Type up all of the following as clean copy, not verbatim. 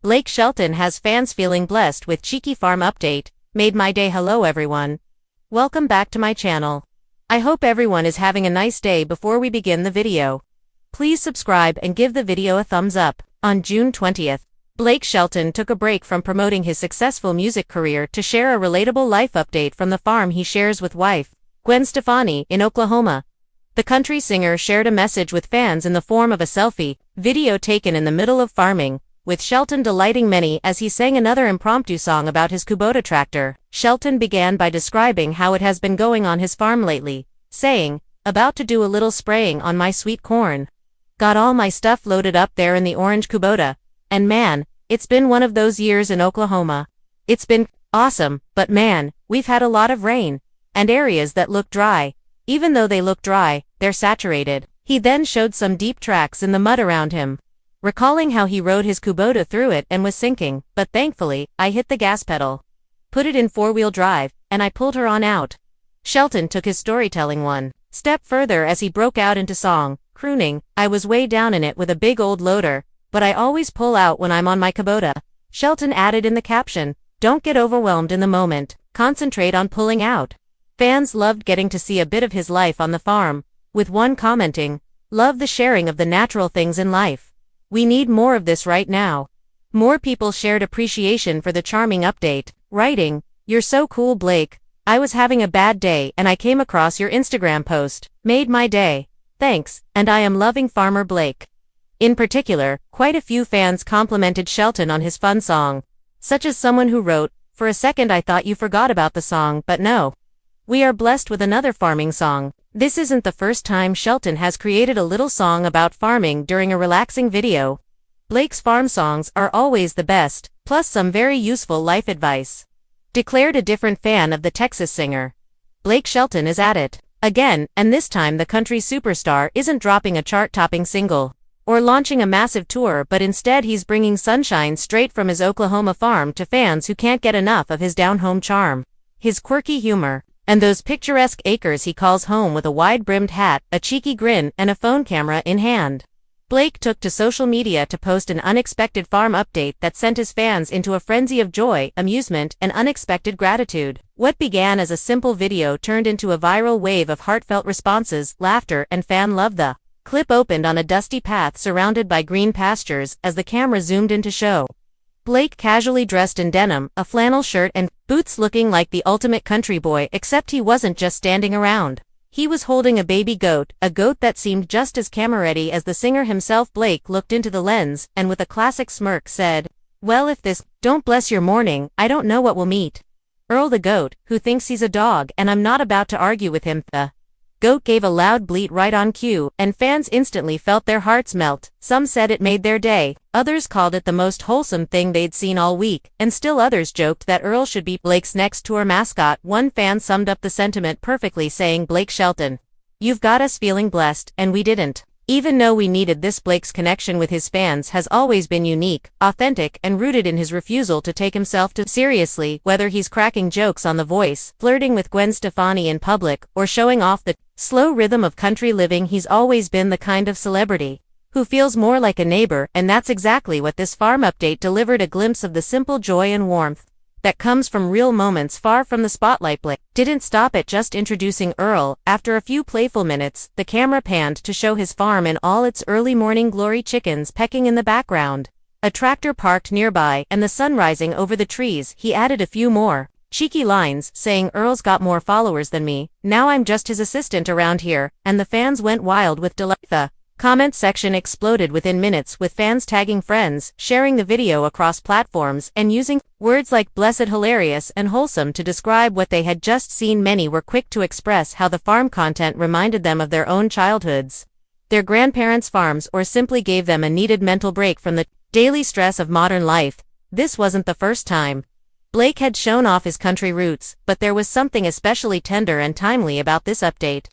Blake Shelton has fans feeling blessed with cheeky farm update. Made my day. Hello everyone. Welcome back to my channel. I hope everyone is having a nice day. Before we begin the video, please subscribe and give the video a thumbs up. On June 20th, Blake Shelton took a break from promoting his successful music career to share a relatable life update from the farm he shares with wife, Gwen Stefani, in Oklahoma. The country singer shared a message with fans in the form of a selfie video taken in the middle of farming, with Shelton delighting many as he sang another impromptu song about his Kubota tractor. Shelton began by describing how it has been going on his farm lately, saying, "About to do a little spraying on my sweet corn. Got all my stuff loaded up there in the orange Kubota, and man, it's been one of those years in Oklahoma. It's been awesome, but man, we've had a lot of rain, and areas that look dry. Even though they look dry, they're saturated." He then showed some deep tracks in the mud around him, recalling how he rode his Kubota through it and was sinking, but thankfully, I hit the gas pedal, put it in four-wheel drive, and I pulled her on out. Shelton took his storytelling one step further as he broke out into song, crooning, "I was way down in it with a big old loader, but I always pull out when I'm on my Kubota." Shelton added in the caption, "Don't get overwhelmed in the moment, concentrate on pulling out." Fans loved getting to see a bit of his life on the farm, with one commenting, "Love the sharing of the natural things in life. We need more of this right now." More people shared appreciation for the charming update, writing, "You're so cool, Blake. I was having a bad day and I came across your Instagram post. Made my day. Thanks, and I am loving Farmer Blake." In particular, quite a few fans complimented Shelton on his fun song, such as someone who wrote, "For a second I thought you forgot about the song, but no. We are blessed with another farming song." This isn't the first time Shelton has created a little song about farming during a relaxing video. Blake's farm songs are always the best, plus some very useful life advice, declared a different fan of the Texas singer. Blake Shelton is at it again, and this time the country superstar isn't dropping a chart-topping single or launching a massive tour, but instead he's bringing sunshine straight from his Oklahoma farm to fans who can't get enough of his down-home charm, his quirky humor, and those picturesque acres he calls home with a wide-brimmed hat, a cheeky grin, and a phone camera in hand. Blake took to social media to post an unexpected farm update that sent his fans into a frenzy of joy, amusement, and unexpected gratitude. What began as a simple video turned into a viral wave of heartfelt responses, laughter, and fan love. The clip opened on a dusty path surrounded by green pastures as the camera zoomed in to show Blake casually dressed in denim, a flannel shirt, and boots, looking like the ultimate country boy, except he wasn't just standing around. He was holding a baby goat, a goat that seemed just as camera-ready as the singer himself. Blake looked into the lens, and with a classic smirk said, "Well, if this don't bless your morning, I don't know what we'll meet. Earl the goat, who thinks he's a dog, and I'm not about to argue with him." The goat gave a loud bleat right on cue, and fans instantly felt their hearts melt. Some said it made their day, others called it the most wholesome thing they'd seen all week, and still others joked that Earl should be Blake's next tour mascot. One fan summed up the sentiment perfectly, saying, "Blake Shelton, you've got us feeling blessed, and we didn't even know we needed this." Blake's connection with his fans has always been unique, authentic, and rooted in his refusal to take himself too seriously. Whether he's cracking jokes on The Voice, flirting with Gwen Stefani in public, or showing off the slow rhythm of country living, he's always been the kind of celebrity who feels more like a neighbor, and that's exactly what this farm update delivered, a glimpse of the simple joy and warmth that comes from real moments far from the spotlight. Blake didn't stop at just introducing Earl. After a few playful minutes, the camera panned to show his farm in all its early morning glory, chickens pecking in the background, a tractor parked nearby, and the sun rising over the trees. He added a few more cheeky lines, saying, "Earl's got more followers than me, now I'm just his assistant around here," and the fans went wild with delight. The comment section exploded within minutes, with fans tagging friends, sharing the video across platforms, and using words like blessed, hilarious, and wholesome to describe what they had just seen. Many were quick to express how the farm content reminded them of their own childhoods, their grandparents' farms, or simply gave them a needed mental break from the daily stress of modern life. This wasn't the first time Blake had shown off his country roots, but there was something especially tender and timely about this update.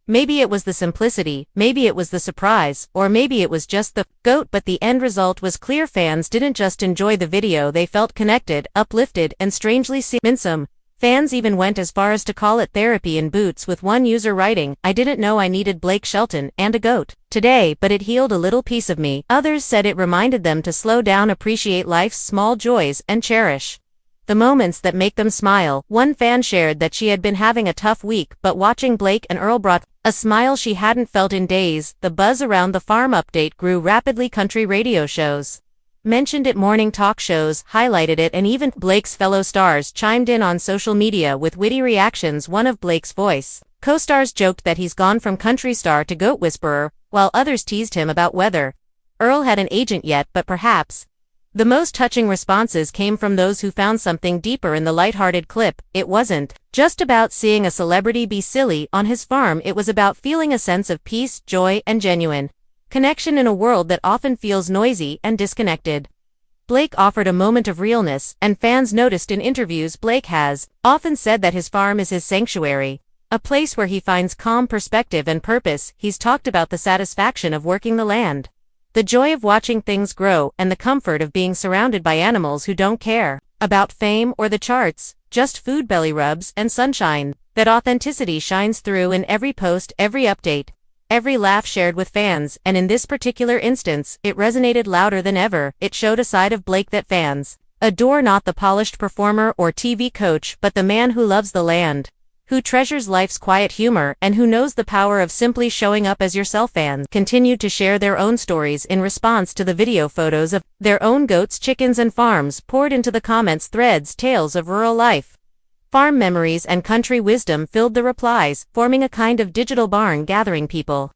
Maybe it was the simplicity, maybe it was the surprise, or maybe it was just the goat, but the end result was clear. Fans didn't just enjoy the video, they felt connected, uplifted, and strangely winsome. Fans even went as far as to call it therapy in boots, with one user writing, "I didn't know I needed Blake Shelton and a goat today, but it healed a little piece of me." Others said it reminded them to slow down, appreciate life's small joys, and cherish the moments that make them smile. One fan shared that she had been having a tough week, but watching Blake and Earl brought a smile she hadn't felt in days. The buzz around the farm update grew rapidly. Country radio shows mentioned it, morning talk shows highlighted it, and even Blake's fellow stars chimed in on social media with witty reactions. One of Blake's voice co-stars joked that he's gone from country star to goat whisperer, while others teased him about whether Earl had an agent yet, but perhaps the most touching responses came from those who found something deeper in the lighthearted clip. It wasn't just about seeing a celebrity be silly on his farm, it was about feeling a sense of peace, joy, and genuine connection in a world that often feels noisy and disconnected. Blake offered a moment of realness, and fans noticed in interviews Blake has often said that his farm is his sanctuary, a place where he finds calm, perspective, and purpose. He's talked about the satisfaction of working the land, the joy of watching things grow, and the comfort of being surrounded by animals who don't care about fame or the charts, just food, belly rubs, and sunshine. That authenticity shines through in every post, every update, every laugh shared with fans, and in this particular instance, it resonated louder than ever. It showed a side of Blake that fans adore, not the polished performer or TV coach, but the man who loves the land, who treasures life's quiet humor, and who knows the power of simply showing up as yourself. Fans continued to share their own stories in response to the video. Photos of their own goats, chickens, and farms poured into the comments threads. Tales of rural life, farm memories, and country wisdom filled the replies, forming a kind of digital barn gathering people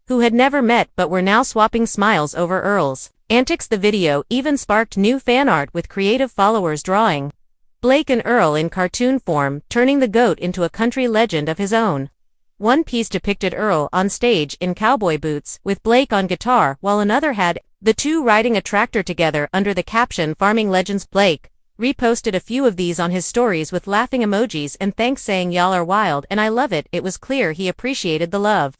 who had never met but were now swapping smiles over Earl's antics. The video even sparked new fan art, with creative followers drawing Blake and Earl in cartoon form, turning the goat into a country legend of his own. One piece depicted Earl on stage in cowboy boots, with Blake on guitar, while another had the two riding a tractor together under the caption, "Farming Legends." Blake reposted a few of these on his stories with laughing emojis and thanks, saying, "Y'all are wild and I love it." It was clear he appreciated the love,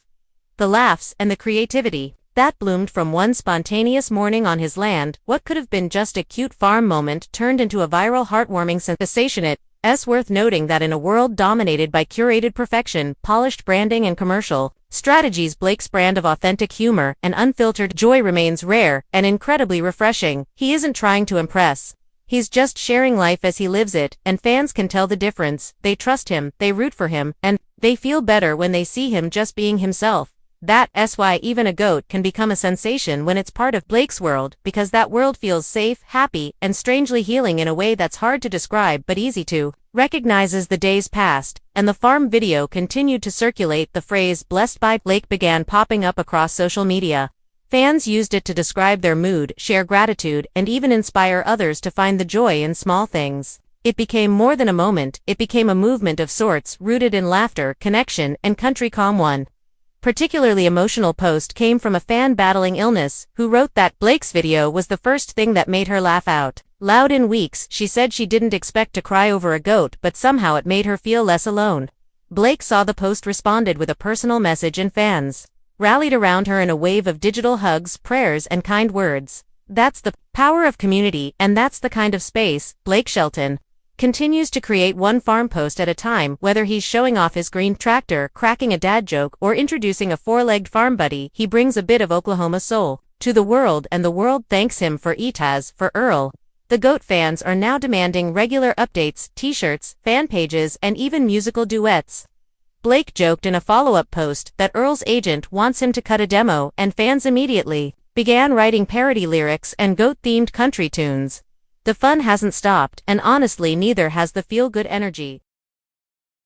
the laughs, and the creativity that bloomed from one spontaneous morning on his land. What could have been just a cute farm moment turned into a viral, heartwarming sensation. It's worth noting that in a world dominated by curated perfection, polished branding, and commercial strategies, Blake's brand of authentic humor and unfiltered joy remains rare and incredibly refreshing. He isn't trying to impress. He's just sharing life as he lives it, and fans can tell the difference. They trust him, they root for him, and they feel better when they see him just being himself. That's why even a goat can become a sensation when it's part of Blake's world, because that world feels safe, happy, and strangely healing in a way that's hard to describe but easy to recognize. As the days passed, and the farm video continued to circulate, the phrase "blessed by Blake" began popping up across social media. Fans used it to describe their mood, share gratitude, and even inspire others to find the joy in small things. It became more than a moment, it became a movement of sorts, rooted in laughter, connection, and country calm. One particularly emotional post came from a fan battling illness, who wrote that Blake's video was the first thing that made her laugh out loud in weeks. She said she didn't expect to cry over a goat, but somehow it made her feel less alone. Blake saw the post, responded with a personal message, and fans rallied around her in a wave of digital hugs, prayers, and kind words. That's the power of community, and that's the kind of space Blake Shelton continues to create, one farm post at a time. Whether he's showing off his green tractor, cracking a dad joke, or introducing a four-legged farm buddy, he brings a bit of Oklahoma soul to the world, and the world thanks him for it. As for Earl, the goat fans are now demanding regular updates, t-shirts, fan pages, and even musical duets. Blake joked in a follow-up post that Earl's agent wants him to cut a demo, and fans immediately began writing parody lyrics and goat-themed country tunes. The fun hasn't stopped, and honestly neither has the feel-good energy.